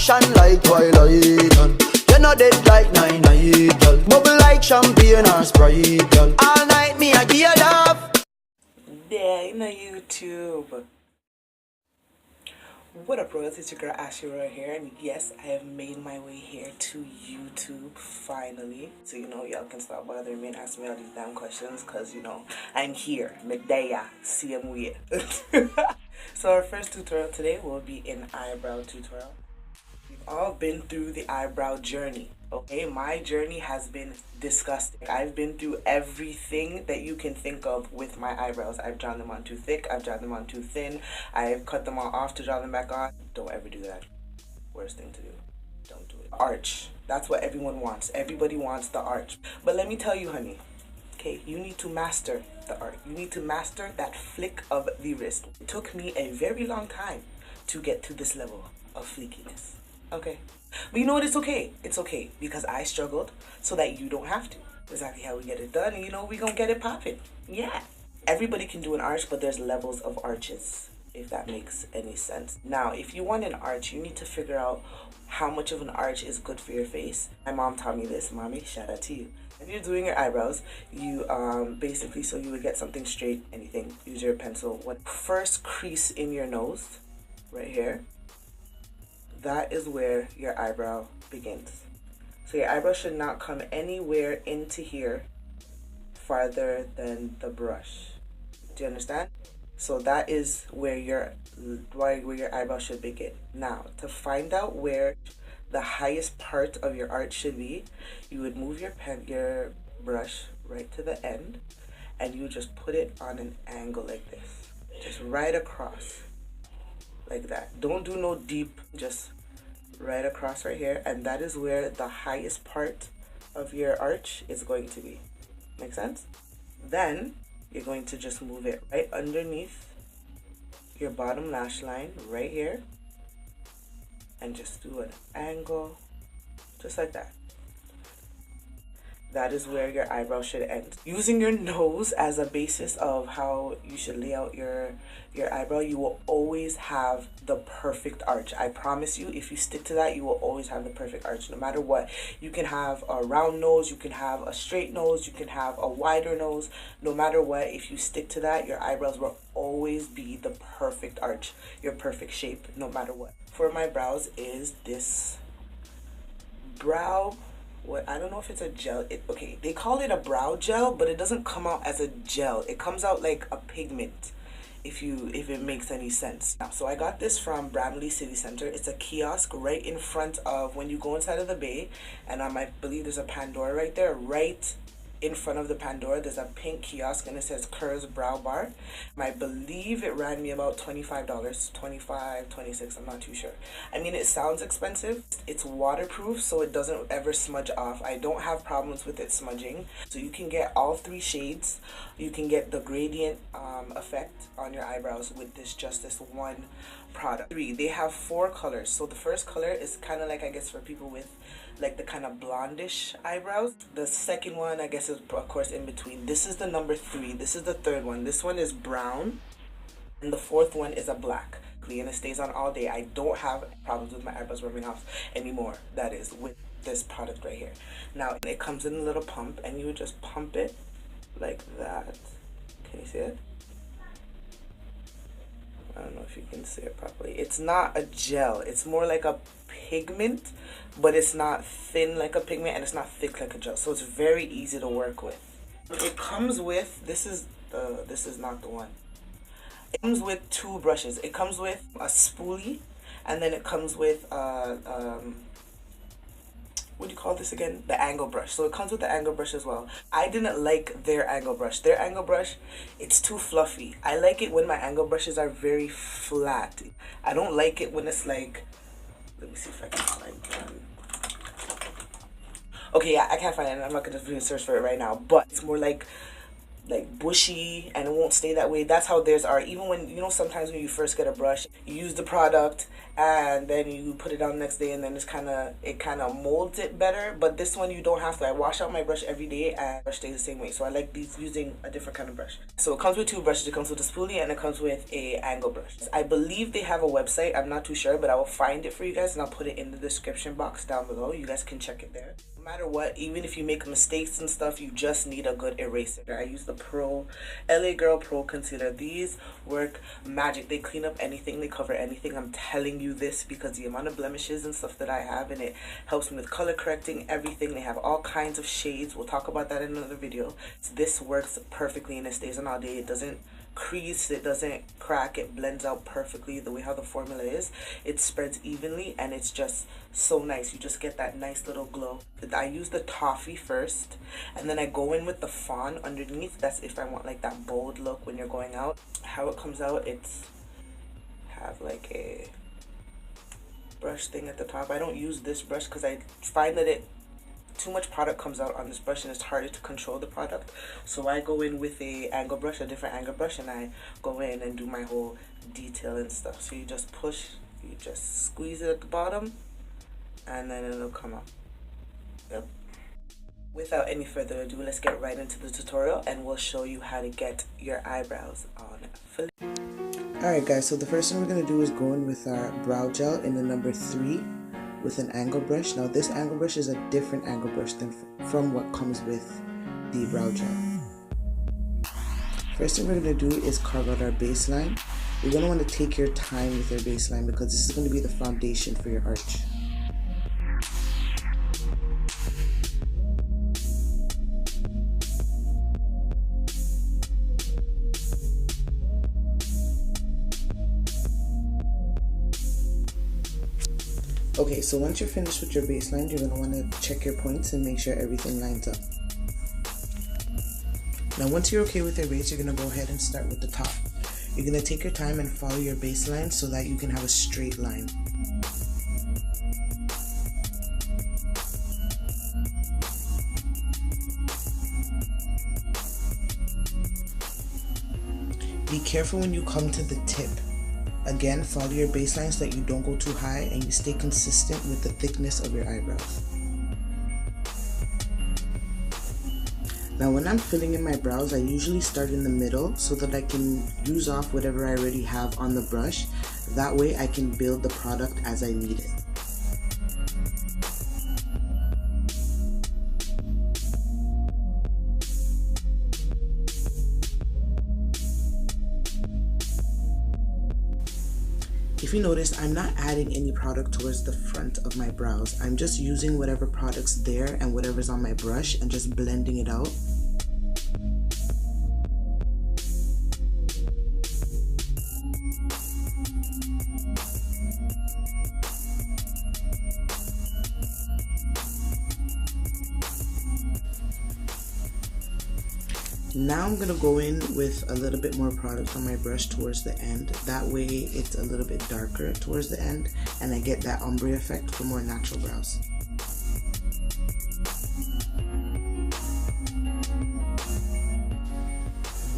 shine like twilight, and you're not dead like 9-9, girl. Bubble like champagne or Sprite, girl. All night me I give you love. Yeah, in the YouTube. What up, bros? It's your girl Ashley right here, and yes, I have made my way here to YouTube finally. So you know, y'all can stop bothering me and ask me all these damn questions, cause you know I'm here. Medea, see I'm weird. So our first tutorial today will be an eyebrow tutorial. We've all been through the eyebrow journey. Okay, my journey has been disgusting. I've been through everything that you can think of with my eyebrows. I've drawn them on too thick, I've drawn them on too thin, I've cut them all off to draw them back on. Don't ever do that. Worst thing to do. Don't do it. Arch. That's what everyone wants. Everybody wants the arch. But let me tell you, honey, okay, you need to master the art. You need to master that flick of the wrist. It took me a very long time to get to this level of fleekiness. Okay, but you know what, it's okay. It's okay, because I struggled so that you don't have to. Exactly how we get it done, and you know, we gonna get it popping. Yeah, everybody can do an arch, but there's levels of arches, if that makes any sense. Now, if you want an arch, you need to figure out how much of an arch is good for your face. My mom taught me this. Mommy, shout out to you. If you're doing your eyebrows, you basically, so you would get something straight, anything, use your pencil. What first crease in your nose, right here, that is where your eyebrow begins. So your eyebrow should not come anywhere into here farther than the brush. Do you understand? So that is where your eyebrow should begin. Now, to find out where the highest part of your arch should be, you would move your brush right to the end, and you just put it on an angle like this, just right across. Like that. Don't do no deep, just right across right here, and that is where the highest part of your arch is going to be. Make sense? Then you're going to just move it right underneath your bottom lash line right here, and just do an angle just like that. That is where your eyebrow should end. Using your nose as a basis of how you should lay out your eyebrow, you will always have the perfect arch. I promise you, if you stick to that, you will always have the perfect arch, no matter what. You can have a round nose, you can have a straight nose, you can have a wider nose. No matter what, if you stick to that, your eyebrows will always be the perfect arch, your perfect shape, no matter what. For my brows is this brow, what, I don't know if it's a gel. Okay, they call it a brow gel, but it doesn't come out as a gel. It comes out like a pigment, if it makes any sense. Now, so I got this from Bramalea City Center. It's a kiosk right in front of, when you go inside of the bay, and I believe there's a Pandora right there. Right in front of the Pandora, there's a pink kiosk, and it says Kurves Brow Bar. I believe it ran me about $25, $25, $26, I'm not too sure. I mean, it sounds expensive. It's waterproof, so it doesn't ever smudge off. I don't have problems with it smudging. So you can get all three shades. You can get the gradient effect on your eyebrows with just this one product. They have 4 colors. So the first color is kind of like, I guess, for people with like the kind of blondish eyebrows. The second one, I guess, is of course in between. This is the number 3. This is the third one. This one is brown, and the fourth one is a black, and it stays on all day. I don't have problems with my eyebrows rubbing off anymore. That is with this product right here. Now it comes in a little pump, and you just pump it like that. Can you see it? I don't know if you can see it properly. It's not a gel. It's more like a pigment, but it's not thin like a pigment, and it's not thick like a gel. So it's very easy to work with. It comes with, this is not the one. It comes with 2 brushes. It comes with a spoolie, and then it comes with what do you call this again? The angle brush. So it comes with the angle brush as well. I didn't like their angle brush. Their angle brush, it's too fluffy. I like it when my angle brushes are very flat. I don't like it when it's like, let me see if I can find one. Okay, yeah, I can't find it. I'm not gonna search for it right now, but it's more like bushy, and it won't stay that way. That's how theirs are. Even when, you know, sometimes when you first get a brush, you use the product and then you put it on next day, and then it kind of molds it better. But this one you don't have to. I wash out my brush every day and brush stays the same way, so I like these using a different kind of brush. So it comes with two brushes. It comes with a spoolie and it comes with a angle brush. I believe they have a website. I'm not too sure, but I will find it for you guys and I'll put it in the description box down below. You guys can check it there. No matter what, even if you make mistakes and stuff, you just need a good eraser. I use the LA Girl Pro Concealer. These work magic. They clean up anything, they cover anything. I'm telling you this because the amount of blemishes and stuff that I have, and it helps me with color correcting everything. They have all kinds of shades. We'll talk about that in another video. So this works perfectly and it stays on all day. It doesn't crease, it doesn't crack, it blends out perfectly the way how the formula is. It spreads evenly and it's just so nice. You just get that nice little glow. I use the toffee first and then I go in with the fawn underneath. That's if I want like that bold look when you're going out. How it comes out, it's have like a brush thing at the top. I don't use this brush because I find that too much product comes out on this brush and it's harder to control the product. So I go in with a angle brush, a different angle brush, and I go in and do my whole detail and stuff. So you just push, you just squeeze it at the bottom and then it'll come out. Yep. Without any further ado, let's get right into the tutorial and we'll show you how to get your eyebrows on fillet. Alright guys, so the first thing we're going to do is go in with our brow gel in the number 3 with an angle brush. Now this angle brush is a different angle brush than from what comes with the brow gel. First thing we're going to do is carve out our baseline. You're going to want to take your time with your baseline because this is going to be the foundation for your arch. Okay, so once you're finished with your baseline, you're going to want to check your points and make sure everything lines up. Now once you're okay with your base, you're going to go ahead and start with the top. You're going to take your time and follow your baseline so that you can have a straight line. Be careful when you come to the tip. Again, follow your baseline so that you don't go too high and you stay consistent with the thickness of your eyebrows. Now when I'm filling in my brows, I usually start in the middle so that I can use off whatever I already have on the brush. That way I can build the product as I need it. If you notice, I'm not adding any product towards the front of my brows. I'm just using whatever product's there and whatever's on my brush and just blending it out. Now I'm going to go in with a little bit more product on my brush towards the end. That way it's a little bit darker towards the end and I get that ombre effect for more natural brows.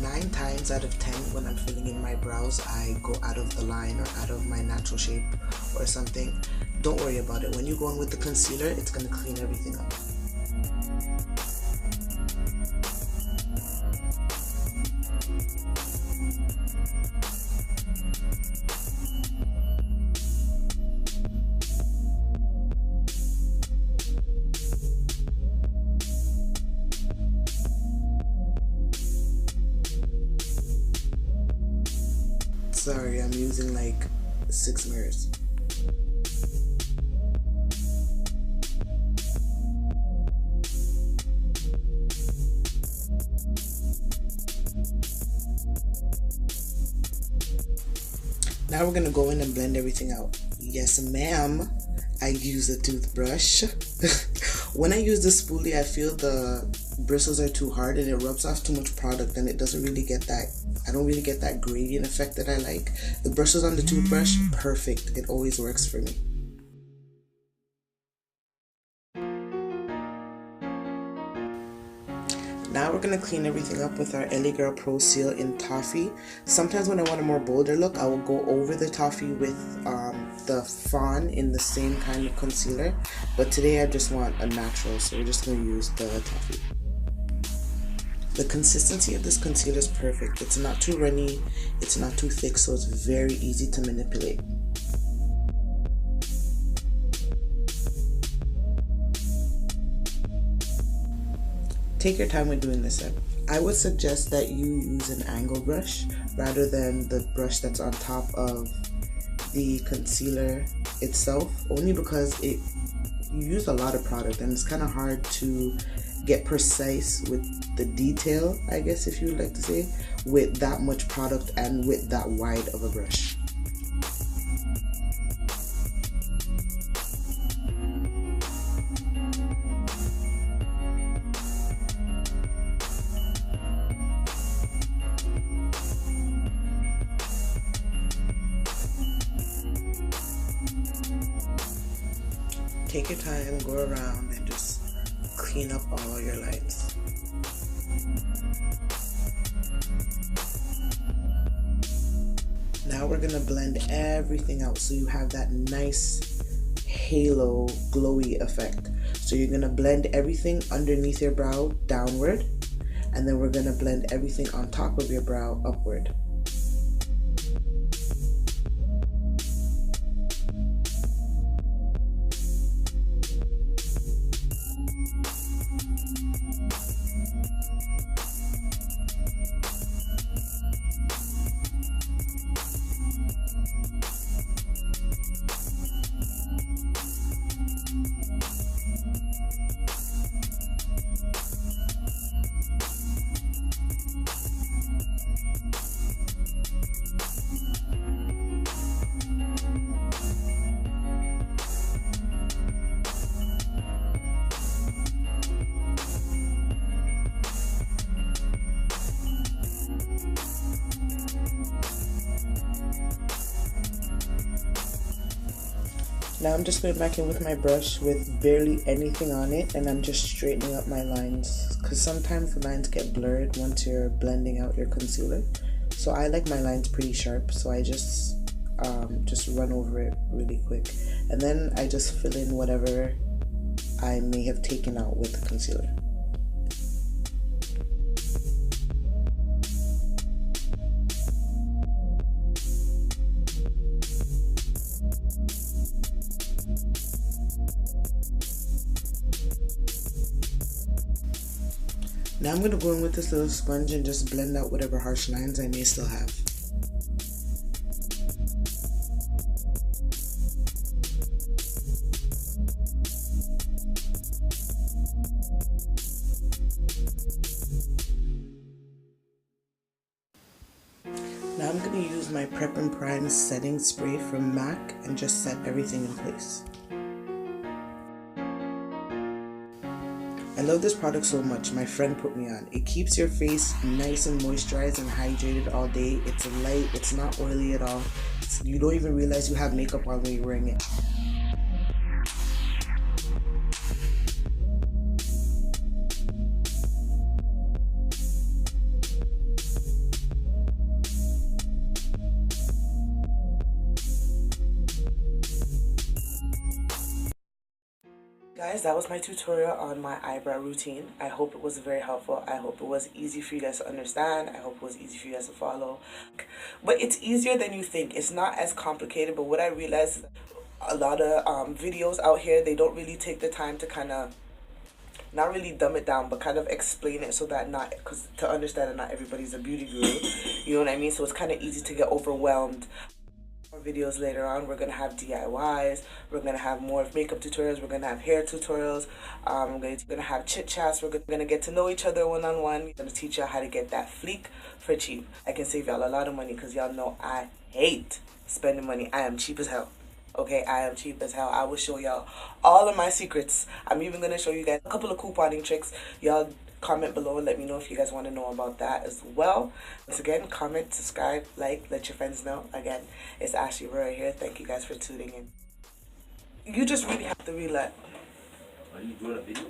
Nine times out of 10 when I'm filling in my brows, I go out of the line or out of my natural shape or something. Don't worry about it. When you go in with the concealer, it's going to clean everything up. Sorry, I'm using like 6 mirrors. Now we're gonna go in and blend everything out. Yes, ma'am. I use a toothbrush. When I use the spoolie, I feel the bristles are too hard and it rubs off too much product and it doesn't really get that, I don't really get that gradient effect that I like. The bristles on the toothbrush, perfect. It always works for me. Now we're we're going to clean everything up with our LA Girl Pro Seal in Toffee. Sometimes when I want a more bolder look, I will go over the Toffee with the Fawn in the same kind of concealer. But today I just want a natural, so we're just going to use the Toffee. The consistency of this concealer is perfect. It's not too runny, it's not too thick, so it's very easy to manipulate. Take your time with doing this. I would suggest that you use an angle brush rather than the brush that's on top of the concealer itself, only because you use a lot of product and it's kind of hard to get precise with the detail, I guess if you would like to say, with that much product and with that wide of a brush. Take your time, go around and just clean up all your lines. Now we're gonna blend everything out so you have that nice halo glowy effect. So you're gonna blend everything underneath your brow downward, and then we're gonna blend everything on top of your brow upward. Now I'm just going back in with my brush with barely anything on it, and I'm just straightening up my lines because sometimes the lines get blurred once you're blending out your concealer. So I like my lines pretty sharp, so I just run over it really quick, and then I just fill in whatever I may have taken out with the concealer. Now I'm going to go in with this little sponge and just blend out whatever harsh lines I may still have. Now I'm going to use my Prep and Prime setting spray from MAC and just set everything in place. I love this product so much, my friend put me on. It keeps your face nice and moisturized and hydrated all day. It's light, it's not oily at all. You don't even realize you have makeup on when you're wearing it. Guys, that was my tutorial on my eyebrow routine. I hope it was very helpful. I hope it was easy for you guys to understand. I hope it was easy for you guys to follow. But it's easier than you think. It's not as complicated, but what I realized is a lot of videos out here, they don't really take the time to kind of, not really dumb it down, but kind of explain it so that because to understand that not everybody's a beauty guru. You know what I mean? So it's kind of easy to get overwhelmed. Videos later on, we're gonna have DIYs, we're gonna have more makeup tutorials, we're gonna have hair tutorials, we're gonna have chit chats, we're gonna get to know each other one-on-one. I'm gonna teach y'all how to get that fleek for cheap. I can save y'all a lot of money because y'all know I hate spending money. I am cheap as hell. Okay, I am cheap as hell. I will show y'all all of my secrets. I'm even gonna show you guys a couple of couponing tricks. Y'all comment below and let me know if you guys want to know about that as well. Once again, comment, subscribe, like, let your friends know. Again, it's Ashley right here. Thank you guys for tuning in. You just really have to relax. Are you doing a video?